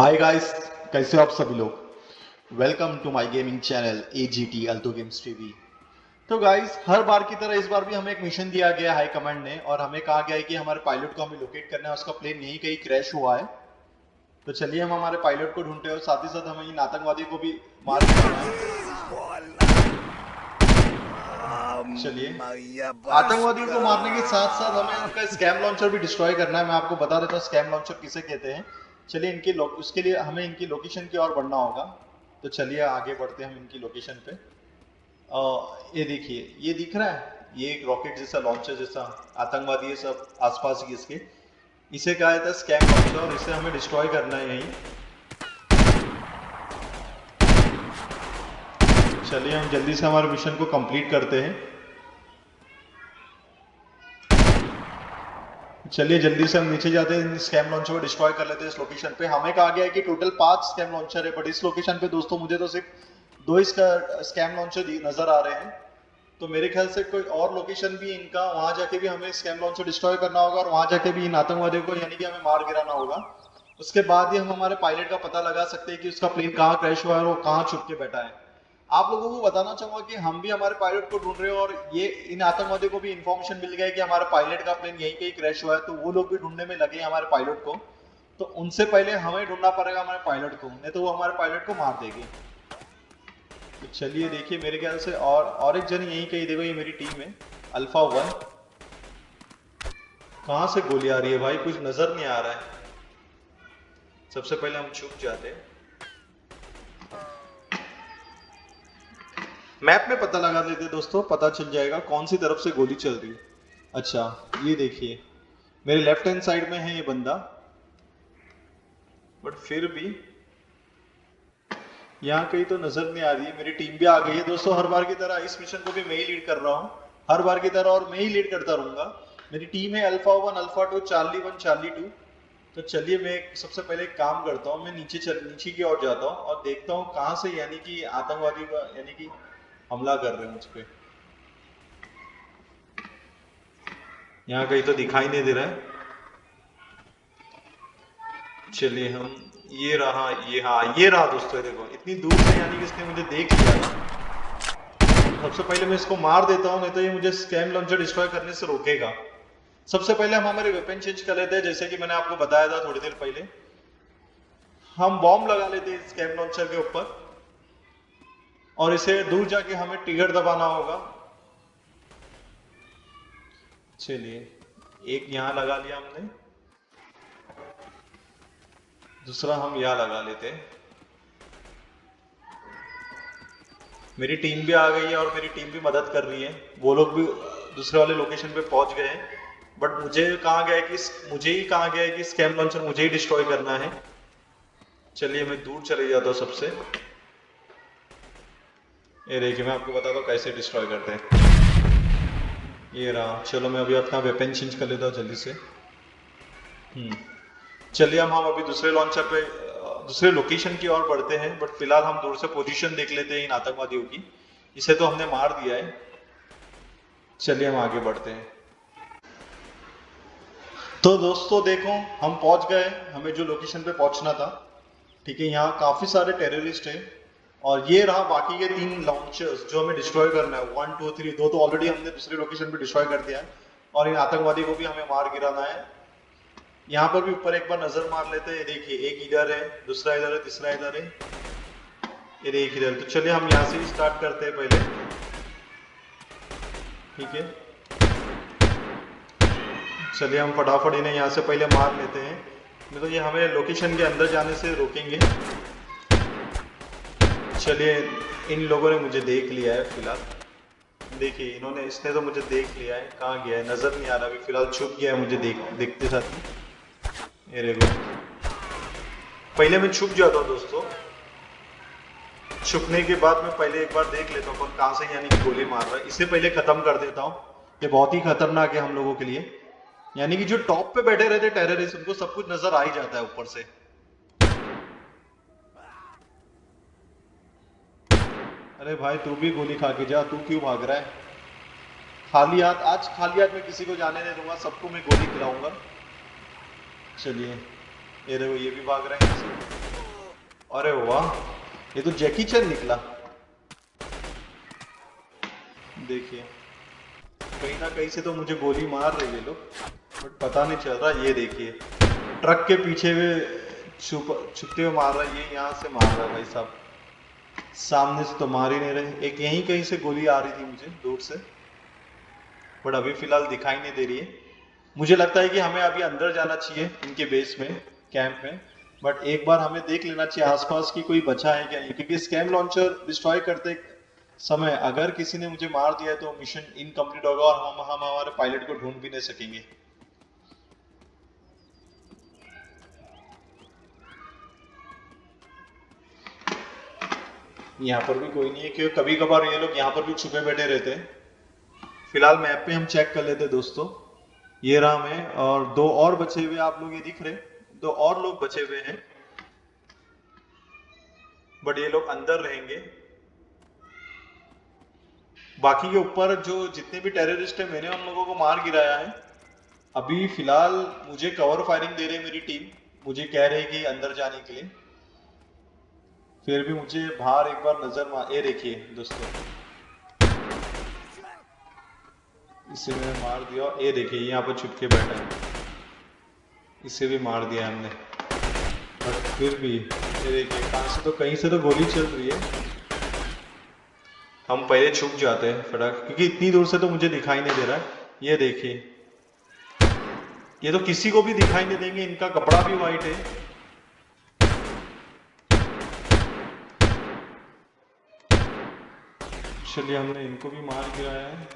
Hi guys, कैसे हो आप सभी लोग। Welcome to my gaming channel AGT Alto games TV. तो गाइस, हर बार की तरह इस बार भी हमें एक मिशन दिया गया हाई कमांड ने और हमें कहा गया है कि हमारे पायलट को हमें लोकेट करना है। उसका प्लेन यहीं कहीं क्रैश हुआ है। तो चलिए हम हमारे पायलट को ढूंढते हैं और साथ ही साथ हमें इन आतंकवादियों को भी मार करना है। चलिए, आतंकवादियों को मारने के साथ साथ हमें उनका स्कैम लॉन्चर भी डिस्ट्रॉय करना है। मैं आपको बता देता हूँ स्कैम लॉन्चर किसे कहते हैं। चलिए, उसके लिए हमें इनकी लोकेशन की ओर बढ़ना होगा। तो चलिए आगे बढ़ते हैं हम इनकी लोकेशन पे। ये देखिए, ये दिख रहा है, ये एक रॉकेट जैसा लॉन्चर जैसा आतंकवादी है सब आसपास ही इसके। इसे कहा जाता है स्कैम लॉन्चर और इसे हमें डिस्ट्रॉय करना है यहीं। चलिए हम जल्दी से हमारे मिशन को कंप्लीट करते हैं। चलिए जल्दी से हम नीचे जाते हैं, स्कैम लॉन्चर को डिस्ट्रॉय कर लेते हैं। इस लोकेशन पे हमें कहा गया है कि टोटल 5 स्कैम लॉन्चर है, बट इस लोकेशन पे दोस्तों मुझे तो सिर्फ 2 इसका स्कैम लॉन्चर नजर आ रहे हैं। तो मेरे ख्याल से कोई और लोकेशन भी इनका, वहां जाके भी हमें स्कैम लॉन्चर डिस्ट्रॉय करना होगा और वहां जाके भी इन आतंकवादियों को यानी कि हमें मार गिराना होगा। उसके बाद ही हम हमारे पायलट का पता लगा सकते हैं कि उसका प्लेन कहाँ क्रैश हुआ है और वो कहाँ छुप के बैठा है। आप लोगों को बताना चाहूंगा कि हम भी हमारे पायलट को ढूंढ रहे हैं और ये इन आतंकवादियों को भी इंफॉर्मेशन मिल गया है कि हमारे पायलट का प्लेन यहीं कहीं क्रैश हुआ है। तो वो लोग भी ढूंढने में लगे हमारे पायलट को। तो उनसे पहले हमें ढूंढना पड़ेगा हमारे पायलट को, नहीं तो वो हमारे पायलट को मार देगी। तो चलिए देखिए, मेरे ख्याल से और एक जन यहीं कहीं, देखो ये मेरी टीम है अल्फा 1। कहां से गोली आ रही है भाई, कुछ नजर नहीं आ रहा है। सबसे पहले हम छुप जाते हैं, मैप में पता लगा लेते दोस्तों, पता चल जाएगा कौन सी तरफ से गोली चल रही है। अच्छा, ये देखिए मेरे लेफ्ट हैंड साइड में है ये बंदा, बट फिर भी यहाँ कहीं तो नजर नहीं आ रही है। मेरी टीम भी आ गई है दोस्तों। हर बार की तरह इस मिशन को भी मैं ही लीड कर रहा हूँ, हर बार की तरह, और मैं ही लीड करता रहूंगा। मेरी टीम है अल्फा 1 अल्फा 2 चार्ली 1 चार्ली 2। तो चलिए मैं सबसे पहले एक काम करता हूँ, मैं नीचे की ओर जाता हूँ और देखता हूँ कहाँ से यानी कि आतंकवादी का यानी कि हमला कर रहे हैं मुझ पे। यहाँ कहीं तो दिखाई नहीं दे रहा है। चलिए हम, ये रहा, ये हाँ ये रहा दोस्तों, ये देखो इतनी दूर से यानी कि इसने मुझे देख लिया ना। सबसे पहले मैं इसको मार देता हूँ, नहीं तो ये मुझे स्कैम लॉन्चर डिस्ट्रॉय करने से रोकेगा। सबसे पहले हम हमारे वेपन चेंज कर लेते हैं, जैसे कि मैंने आपको बताया था थोड़ी देर पहले। हम बॉम्ब लगा लेते हैं स्कैम लॉन्चर के ऊपर और इसे दूर जाके हमें ट्रिगर दबाना होगा। चलिए, एक यहाँ लगा लिया हमने, दूसरा हम यहाँ लगा लेते हैं। मेरी टीम भी आ गई है और मेरी टीम भी मदद कर रही है। वो लोग भी दूसरे वाले लोकेशन पे पहुंच गए हैं, बट मुझे ही कहा गया है कि स्कैम लॉन्चर मुझे ही डिस्ट्रॉय करना है। चलिए मैं दूर चले जाता हूँ सबसे। ये देखिए, मैं आपको बताता हूँ कैसे डिस्ट्रॉय करते हैं। ये रहा। चलो मैं अभी अपना वेपन चेंज कर लेता हूँ जल्दी से। चलिए हम अभी दूसरे लॉन्चर पे दूसरे लोकेशन की ओर बढ़ते हैं, बट फिलहाल हम दूर से पोजीशन देख लेते हैं इन आतंकवादियों की। इसे तो हमने मार दिया है। चलिए हम आगे बढ़ते हैं। तो दोस्तों देखो, हम पहुंच गए हमें जो लोकेशन पे पहुंचना था। ठीक है, यहाँ काफी सारे टेररिस्ट हैं और ये रहा बाकी के 3 लॉन्चर्स जो हमें डिस्ट्रॉय करना है। 1 2 3, 2 तो ऑलरेडी हमने दूसरे लोकेशन पे डिस्ट्रॉय कर दिया है और इन आतंकवादी को भी हमें मार गिराना है। यहाँ पर भी ऊपर एक बार नजर मार लेते हैं। देखिए, एक इधर है, दूसरा इधर है, तीसरा इधर है, ये एक इधर। तो चलिए हम यहाँ से ही स्टार्ट करते हैं पहले। ठीक है, चलिए हम फटाफट इन्हें यहाँ से पहले मार लेते हैं, नहीं तो ये हमें लोकेशन के अंदर जाने से रोकेंगे। चलिए, इन लोगों ने मुझे देख लिया है फिलहाल। देखिए इसने तो मुझे देख लिया है, कहाँ गया है नजर नहीं आ रहा। अभी फिलहाल छुप गया है मुझे देखते साथ ही। ये देखो, पहले मैं छुप जाता हूँ दोस्तों। छुपने के बाद मैं पहले एक बार देख लेता हूँ कौन कहाँ से यानी कि गोली मार रहा है। इसे पहले खत्म कर देता हूँ। ये बहुत ही खतरनाक है हम लोगों के लिए। यानी कि जो टॉप पे बैठे रहते टेररिस्ट, उनको सब कुछ नजर आ ही जाता है ऊपर से। अरे भाई, तू भी गोली खा के जा, तू क्यों भाग रहा है। खाली हाथ, आज खाली हाथ में किसी को जाने नहीं दूंगा, सबको मैं गोली खिलाऊंगा। चलिए, ये देखो ये भी भाग रहे हैं। अरे वाह, ये तो जैकी चैन निकला। देखिए कहीं ना कहीं से तो मुझे गोली मार रहे ये लोग, बट पता नहीं चल रहा। ये देखिए ट्रक के पीछे भी छुपते हुए मार रहा है, ये यहाँ से मार रहा है भाई साहब, सामने से तो मार ही नहीं रहे। एक यहीं कहीं से गोली आ रही थी मुझे दूर से, बट अभी फिलहाल दिखाई नहीं दे रही है। मुझे लगता है कि हमें अभी अंदर जाना चाहिए इनके बेस में, कैंप में, बट एक बार हमें देख लेना चाहिए आसपास की कोई बचा है क्या नहीं, क्योंकि स्कैम लॉन्चर डिस्ट्रॉय करते समय अगर किसी ने मुझे मार दिया तो मिशन इनकम्प्लीट होगा और हम हमारे पायलट को ढूंढ भी नहीं सकेंगे। यहाँ पर भी कोई नहीं है, क्योंकि कभी कभार ये लोग यहाँ पर भी छुपे बैठे रहते हैं। फिलहाल मैप पे हम चेक कर लेते हैं दोस्तों। ये रहा मैं, और दो और बचे हुए आप लोग ये दिख रहे, दो और लोग बचे हुए हैं, बट ये लोग अंदर रहेंगे। बाकी के ऊपर जो जितने भी टेररिस्ट है मैंने उन लोगों को मार गिराया है। अभी फिलहाल मुझे कवर फायरिंग दे रही है मेरी टीम, मुझे कह रहे हैं कि अंदर जाने के लिए, फिर भी मुझे बाहर एक बार नजर मार। ये देखिए दोस्तों, इसे मैंने मार दिया। ये देखिए यहाँ पर छुप के बैठा है, इसे भी मार दिया हमने, बट फिर भी ये देखिए कहाँ से तो कहीं से तो गोली चल रही है। हम पहले छुप जाते हैं फटाक, क्योंकि इतनी दूर से तो मुझे दिखाई नहीं दे रहा है। ये देखिए ये तो किसी को भी दिखाई नहीं देंगे, इनका कपड़ा भी वाइट है। चलिए हमने इनको भी मार गिराया है।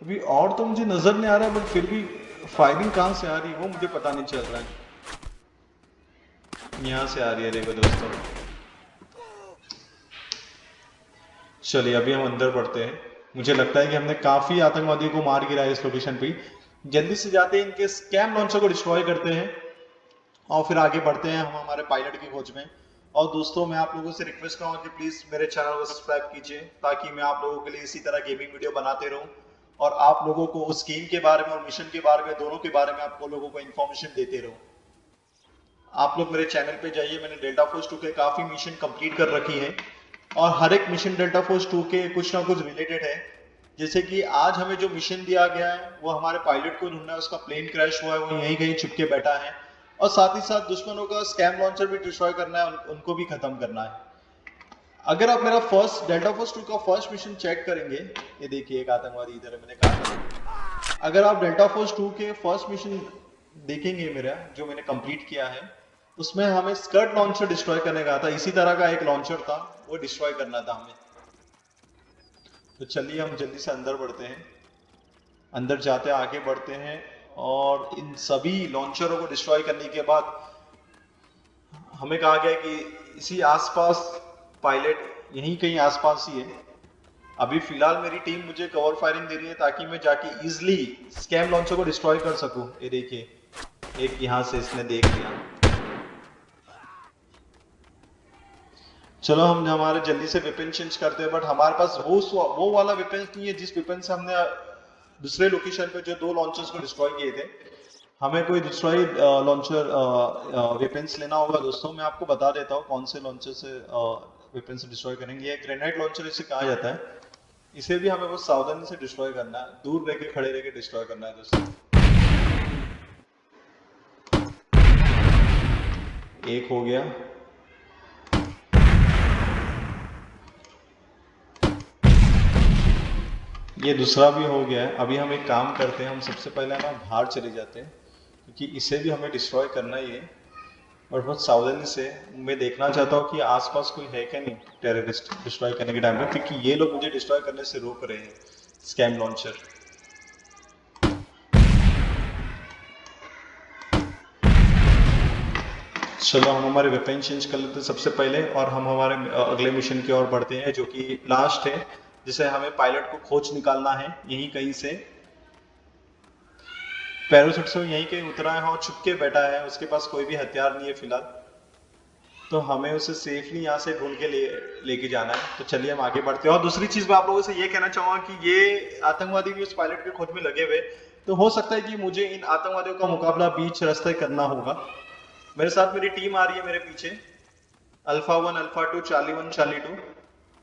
अभी और तो मुझे नजर नहीं आ रहा है, बट फिर भी फायरिंग कहाँ से आ रही है वो मुझे पता नहीं चल रहा है। यहाँ से आ रही है, देखो दोस्तों। चलिए अभी हम अंदर बढ़ते हैं। मुझे लगता है कि हमने काफी आतंकवादियों को मार गिराया इस लोकेशन पे। जल्दी से जाते हैं, इनके स्कैम लॉन्चर को डिस्ट्रॉय करते हैं और फिर आगे बढ़ते हैं हम हमारे पायलट की खोज में। और दोस्तों मैं आप लोगों से रिक्वेस्ट करूंगा कि प्लीज मेरे चैनल को सब्सक्राइब कीजिए, ताकि मैं आप लोगों के लिए इसी तरह गेमिंग वीडियो बनाते रहूं और आप लोगों को उस गेम के बारे में और मिशन के बारे में, दोनों के बारे में आपको लोगों को इन्फॉर्मेशन देते रहूं। आप लोग मेरे चैनल पे जाइए, मैंने डेल्टा फोर्स 2 के काफी मिशन कंप्लीट कर रखी है और हर एक मिशन डेल्टा फोर्स 2 के कुछ ना कुछ रिलेटेड है। जैसे कि आज हमें जो मिशन दिया गया है वो हमारे पायलट को ढूंढना है, उसका प्लेन क्रैश हुआ है, वो यहीं कहीं छुपके बैठा है, और साथ ही साथ दुश्मनों का स्कैम लॉन्चर भी डिस्ट्रॉय करना है, उनको भी खत्म करना है। अगर आप मेरा फर्स्ट डेल्टा फोर्स 2 का फर्स्ट मिशन चेक करेंगे, ये देखिए एक आतंकवादी इधर है, मैंने कहा था। अगर आप डेल्टा फोर्स 2 के फर्स्ट मिशन देखेंगे मेरा जो मैंने कंप्लीट किया है, उसमें हमें स्कर्ट लॉन्चर डिस्ट्रॉय करने का था, इसी तरह का एक लॉन्चर था, वो डिस्ट्रॉय करना था हमें। तो चलिए हम जल्दी से अंदर बढ़ते हैं। अंदर जाते आगे बढ़ते हैं और इन सभी लॉन्चरों को डिस्ट्रॉय करने के बाद हमें कहा गया कि इसी आसपास पायलट यहीं कहीं आसपास ही है। अभी फिलहाल मेरी टीम मुझे कवर फायरिंग दे रही है ताकि मैं जाके इजिली स्कैम लॉन्चर को डिस्ट्रॉय कर सकूं। ये देखिए एक यहां से इसने देख लिया। चलो हम हमारे जल्दी से वेपन चेंज करते हैं, बट हमारे पास वो वाला वेपन नहीं है जिस वेपन से हमने दूसरे लोकेशन पे जो दो लॉन्चर्स को डिस्ट्रॉय किए थे। हमें कोई डिस्ट्रॉय लॉन्चर वेपन्स लेना होगा दोस्तों। मैं आपको बता देता हूँ कौन से लॉन्चर से वेपन से डिस्ट्रॉय करेंगे। ये ग्रेनाइट लॉन्चर इसे कहा जाता है। इसे भी हमें बहुत सावधानी से डिस्ट्रॉय करना है, दूर रह के खड़े रह के डिस्ट्रॉय करना है दोस्तों। एक हो गया, ये दूसरा भी हो गया है। अभी हम एक काम करते हैं, हम सबसे पहले ना बाहर चले जाते हैं, क्योंकि इसे भी हमें डिस्ट्रॉय करना ही है, और बहुत सावधानी से। मैं देखना चाहता हूँ कि आसपास कोई है क्या नहीं टेररिस्ट डिस्ट्रॉय करने के टाइम पे, क्योंकि ये लोग मुझे डिस्ट्रॉय करने से रोक रहे हैं स्कैम लॉन्चर। चलो हम हमारे वेपन चेंज कर लेते हैं सबसे पहले, और हम हमारे अगले मिशन की ओर बढ़ते हैं, जो कि लास्ट है, जिसे हमें पायलट को खोज निकालना है यहीं कहीं से। पैराशूट से यहीं कहीं उतरा है और छुप के बैठा है, उसके पास कोई भी हथियार नहीं है फिलहाल, तो हमें उसे सेफली यहाँ से ढूंढ के लेके जाना है। तो चलिए हम आगे बढ़ते हैं। और दूसरी चीज मैं आप लोगों से ये कहना चाहूंगा कि ये आतंकवादी भी उस पायलट के खोज में लगे हुए, तो हो सकता है कि मुझे इन आतंकवादियों का मुकाबला बीच रास्ते करना होगा। मेरे साथ मेरी टीम आ रही है मेरे पीछे, अल्फा 1, अल्फा 2, चार्ली 1, चार्ली 2,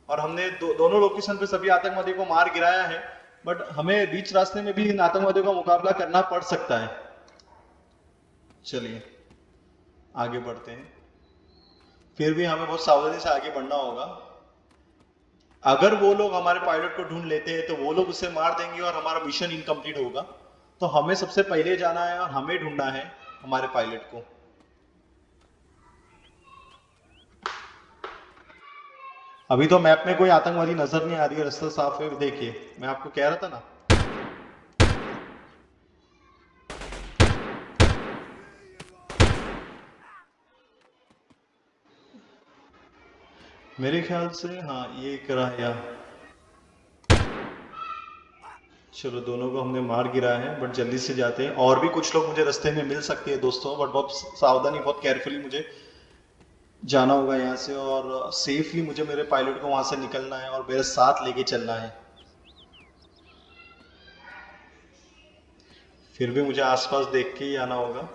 और हमने दोनों लोकेशन पे सभी आतंकवादियों को मार गिराया है, बट हमें बीच रास्ते में भी इन आतंकवादियों का मुकाबला करना पड़ सकता है। चलिए आगे बढ़ते हैं, फिर भी हमें बहुत सावधानी से आगे बढ़ना होगा। अगर वो लोग हमारे पायलट को ढूंढ लेते हैं तो वो लोग उसे मार देंगे और हमारा मिशन इनकम्प्लीट होगा। तो हमें सबसे पहले जाना है और हमें ढूंढना है हमारे पायलट को। अभी तो मैप में कोई आतंकवादी नजर नहीं आ रही है, रास्ता साफ है। देखिए मैं आपको कह रहा था ना, मेरे ख्याल से हाँ ये करा या। चलो दोनों को हमने मार गिरा है, बट जल्दी से जाते हैं। और भी कुछ लोग मुझे रास्ते में मिल सकते हैं दोस्तों, बट बहुत सावधानी, बहुत केयरफुली मुझे जाना होगा यहाँ से, और सेफली मुझे मेरे पायलट को वहां से निकलना है और मेरे साथ लेके चलना है। फिर भी मुझे आसपास देख के ही आना होगा।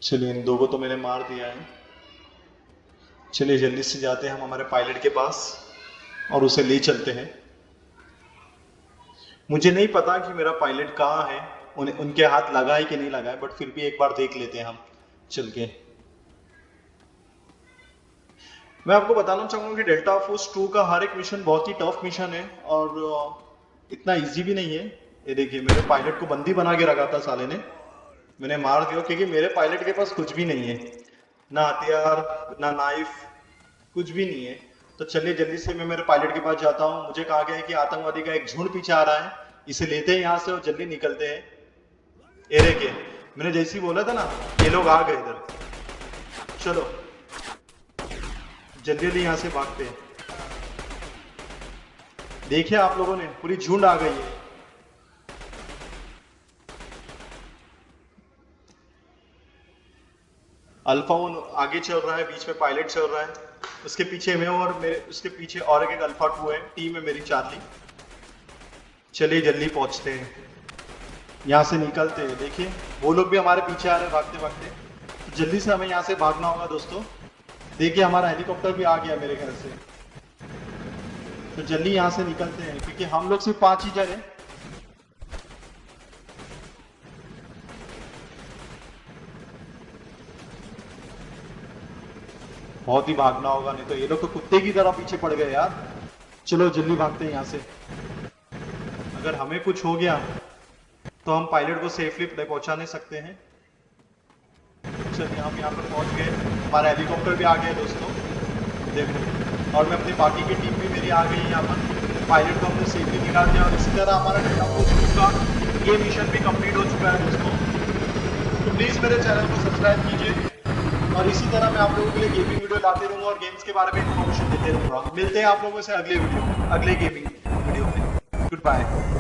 चलिए इन दो को तो मैंने मार दिया है। चलिए जल्दी से जाते हैं हम हमारे पायलट के पास और उसे ले चलते हैं। मुझे नहीं पता कि मेरा पायलट कहाँ है, उनके हाथ लगा है कि नहीं लगा है, बट फिर भी एक बार देख लेते हैं हम चल के। मैं आपको बताना चाहूंगा कि डेल्टा फोर्स 2 का हर एक मिशन बहुत ही टफ मिशन है और इतना इजी भी नहीं है। ये देखिए मेरे पायलट को बंदी बना के रखा था साले ने, मैंने मार दिया क्योंकि मेरे पायलट के पास कुछ भी नहीं है, ना हथियार ना नाइफ, कुछ भी नहीं है। तो चलिए जल्दी से मैं मेरे पायलट के पास जाता हूँ। मुझे कहा गया है कि आतंकवादी का एक झुंड पीछे आ रहा है, इसे लेते हैं यहाँ से और जल्दी निकलते हैं। ये देखिए मैंने जैसे ही बोला था ना, ये लोग आ गए इधर। चलो जल्दी जल्दी यहाँ से भागते हैं। देखिए आप लोगों ने, पूरी झुंड आ गई है। अल्फा 1 आगे चल रहा है, बीच में पायलट चल रहा है, उसके पीछे मैं और मेरे उसके पीछे और एक अल्फा 2 है, टीम है मेरी चार्ली। चलिए जल्दी पहुंचते हैं, यहाँ से निकलते हैं। देखिए वो लोग भी हमारे पीछे आ रहे हैं भागते भागते, तो जल्दी से हमें यहाँ से भागना होगा दोस्तों। देखिए हमारा हेलीकॉप्टर भी आ गया मेरे घर से, तो जल्दी यहाँ से निकलते हैं क्योंकि हम लोग सिर्फ 5 ही जन हैं। बहुत ही भागना होगा, नहीं तो ये लोग तो कुत्ते की तरह पीछे पड़ गए यार। चलो जल्दी भागते हैं यहाँ से, अगर हमें कुछ हो गया तो हम पायलट को सेफली पहुंचा नहीं सकते हैं। चलिए हम यहाँ पर पहुंच गए, हमारा हेलीकॉप्टर भी आ गया दोस्तों देखो, और मैं अपनी बाकी की टीम भी मेरी आ गई है यहाँ पर। पायलट को हमने सेफली निकाल दिया और इसी तरह हमारा डेल्टा फोर्स का ये मिशन भी कंप्लीट हो चुका है दोस्तों। तो प्लीज मेरे चैनल को सब्सक्राइब कीजिए और इसी तरह मैं आप लोगों के लिए गेमिंग वीडियो लाते रहूंगा और गेम्स के बारे में इन्फॉर्मेशन देते रहूंगा। मिलते हैं आप लोगों से अगले गेमिंग वीडियो में। Good bye.